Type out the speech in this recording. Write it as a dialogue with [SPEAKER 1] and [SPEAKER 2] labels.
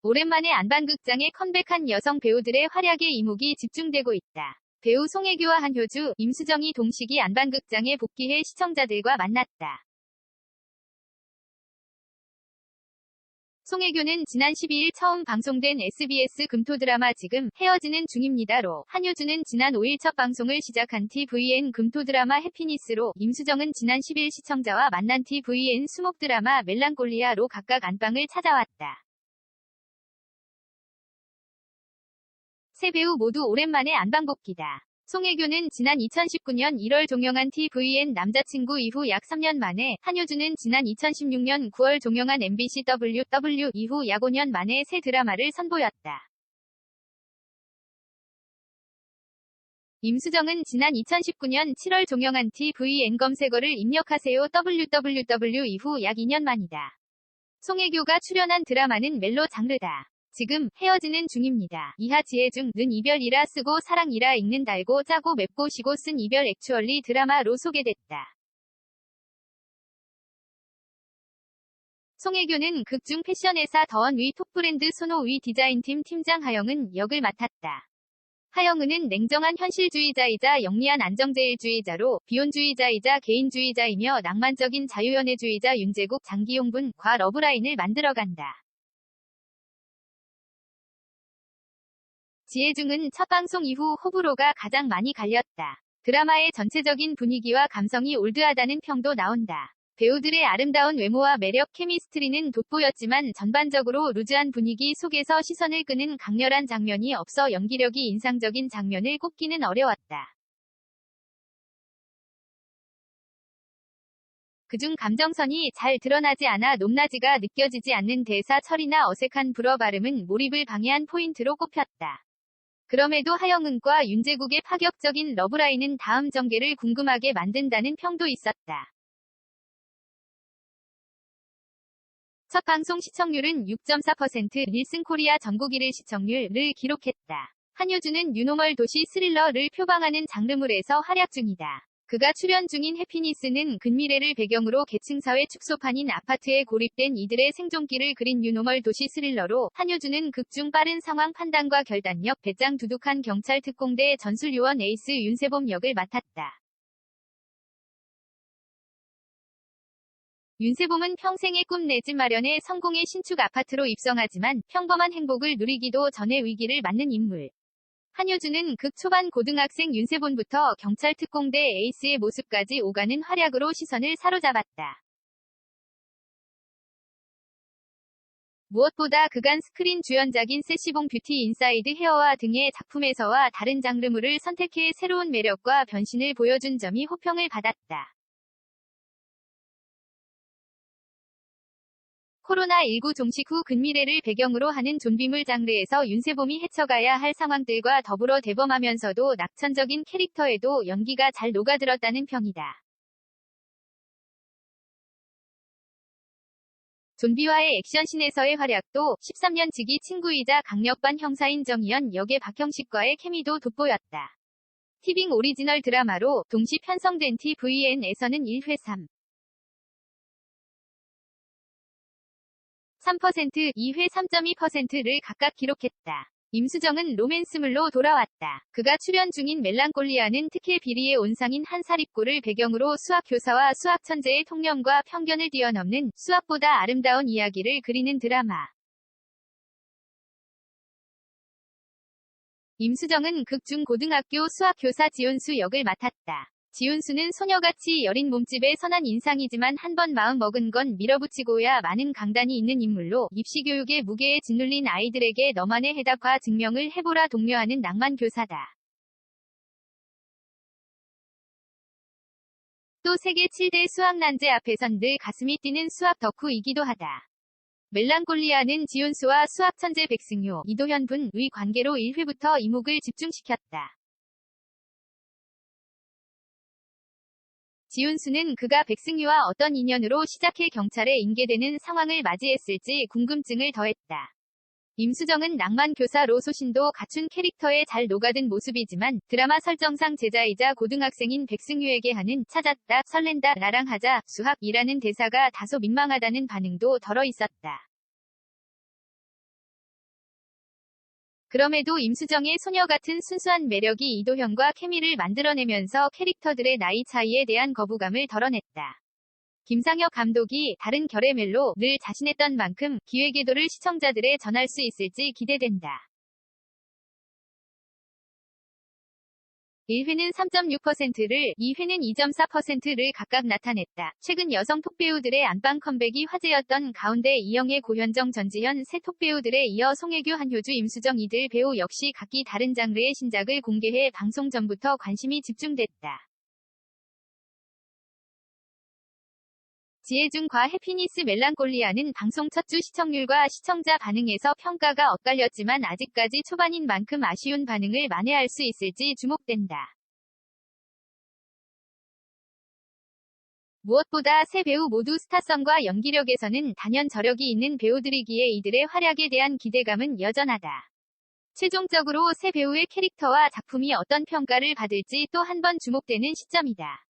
[SPEAKER 1] 오랜만에 안반극장에 컴백한 여성 배우들의 활약에 이목이 집중되고 있다. 배우 송혜교와 한효주, 임수정이 동시기 안반극장에 복귀해 시청자들과 만났다. 송혜교는 지난 12일 처음 방송된 SBS 금토 드라마 지금 헤어지는 중입니다로, 한효주는 지난 5일 첫 방송을 시작한 TVN 금토 드라마 해피니스로, 임수정은 지난 10일 시청자와 만난 TVN 수목 드라마 멜랑콜리아로 각각 안방을 찾아왔다. 세 배우 모두 오랜만에 안방 복귀다. 송혜교는 지난 2019년 1월 종영한 TVN 남자친구 이후 약 3년 만에, 한효주는 지난 2016년 9월 종영한 MBC WW 이후 약 5년 만에 새 드라마를 선보였다. 임수정은 지난 2019년 7월 종영한 TVN 검색어를 입력하세요 WWW 이후 약 2년 만이다. 송혜교가 출연한 드라마는 멜로 장르다. 지금 헤어지는 중입니다. 이하 지혜중은 이별이라 쓰고 사랑이라 읽는 달고 짜고 맵고 시고 쓴 이별 액츄얼리 드라마로 소개됐다. 송혜교는 극중 패션회사 더원위 톱브랜드 소노위 디자인팀 팀장 하영은 역을 맡았다. 하영은은 냉정한 현실주의자이자 영리한 안정제일주의자로, 비혼주의자이자 개인주의자이며 낭만적인 자유연애주의자 윤제국 장기용분과 러브라인을 만들어간다. 지혜중은 첫 방송 이후 호불호가 가장 많이 갈렸다. 드라마의 전체적인 분위기와 감성이 올드하다는 평도 나온다. 배우들의 아름다운 외모와 매력 케미스트리는 돋보였지만 전반적으로 루즈한 분위기 속에서 시선을 끄는 강렬한 장면이 없어 연기력이 인상적인 장면을 꼽기는 어려웠다. 그중 감정선이 잘 드러나지 않아 높낮이가 느껴지지 않는 대사 처리나 어색한 불어 발음은 몰입을 방해한 포인트로 꼽혔다. 그럼에도 하영은과 윤제국의 파격적인 러브라인은 다음 전개를 궁금하게 만든다는 평도 있었다. 첫 방송 시청률은 6.4%, 닐슨 코리아 전국 1위 시청률을 기록했다. 한효주는 뉴노멀 도시 스릴러를 표방하는 장르물에서 활약 중이다. 그가 출연 중인 해피니스는 근미래를 배경으로 계층사회 축소판인 아파트에 고립된 이들의 생존기를 그린 뉴노멀 도시 스릴러로, 한효주는 극중 빠른 상황 판단과 결단력, 배짱 두둑한 경찰 특공대 전술요원 에이스 윤세범 역을 맡았다. 윤세범은 평생의 꿈 내 집 마련에 성공의 신축 아파트로 입성하지만 평범한 행복을 누리기도 전에 위기를 맞는 인물. 한효주는 극 초반 고등학생 윤세본부터 경찰 특공대 에이스의 모습까지 오가는 활약으로 시선을 사로잡았다. 무엇보다 그간 스크린 주연작인 세시봉 뷰티 인사이드 헤어와 등의 작품에서와 다른 장르물을 선택해 새로운 매력과 변신을 보여준 점이 호평을 받았다. 코로나19 종식 후 근미래를 배경으로 하는 좀비물 장르에서 윤세범이 헤쳐가야 할 상황들과 더불어 대범하면서도 낙천적인 캐릭터에도 연기가 잘 녹아들었다는 평이다. 좀비와의 액션씬에서의 활약도, 13년 지기 친구이자 강력반 형사인 정희연 역의 박형식과의 케미도 돋보였다. 티빙 오리지널 드라마로 동시 편성된 TVN에서는 1회 3%, 2회 3.2%를 각각 기록했다. 임수정은 로맨스물로 돌아왔다. 그가 출연 중인 멜랑콜리아는 특혜 비리의 온상인 한 사립고를 배경으로 수학교사와 수학천재의 통념과 편견을 뛰어넘는 수학보다 아름다운 이야기를 그리는 드라마. 임수정은 극중 고등학교 수학교사 지훈수 역을 맡았다. 지훈수는 소녀같이 여린 몸집의 선한 인상이지만 한번 마음 먹은 건 밀어붙이고야 마는 강단이 있는 인물로, 입시교육의 무게에 짓눌린 아이들에게 너만의 해답과 증명을 해보라 독려하는 낭만 교사다. 또 세계 7대 수학난제 앞에선 늘 가슴이 뛰는 수학 덕후이기도 하다. 멜랑콜리아는 지훈수와 수학천재 백승효, 이도현 분의 관계로 1회부터 이목을 집중시켰다. 지훈수는 그가 백승유와 어떤 인연으로 시작해 경찰에 인계되는 상황을 맞이했을지 궁금증을 더했다. 임수정은 낭만 교사로 소신도 갖춘 캐릭터에 잘 녹아든 모습이지만, 드라마 설정상 제자이자 고등학생인 백승유에게 하는 찾았다, 설렌다, 나랑 하자, 수학이라는 대사가 다소 민망하다는 반응도 덜어 있었다. 그럼에도 임수정의 소녀 같은 순수한 매력이 이도현과 케미를 만들어내면서 캐릭터들의 나이 차이에 대한 거부감을 덜어냈다. 김상혁 감독이 다른 결의 멜로를 자신했던 만큼 기획의도를 시청자들에 전할 수 있을지 기대된다. 1회는 3.6%를, 2회는 2.4%를 각각 나타냈다. 최근 여성 톡배우들의 안방 컴백이 화제였던 가운데 이영애, 고현정, 전지현 세 톡배우들에 이어 송혜교, 한효주, 임수정 이들 배우 역시 각기 다른 장르의 신작을 공개해 방송 전부터 관심이 집중됐다. 지혜준과 해피니스 멜랑콜리아는 방송 첫 주 시청률과 시청자 반응에서 평가가 엇갈렸지만 아직까지 초반인 만큼 아쉬운 반응을 만회할 수 있을지 주목된다. 무엇보다 세 배우 모두 스타성과 연기력에서는 단연 저력이 있는 배우들이기에 이들의 활약에 대한 기대감은 여전하다. 최종적으로 세 배우의 캐릭터와 작품이 어떤 평가를 받을지 또 한 번 주목되는 시점이다.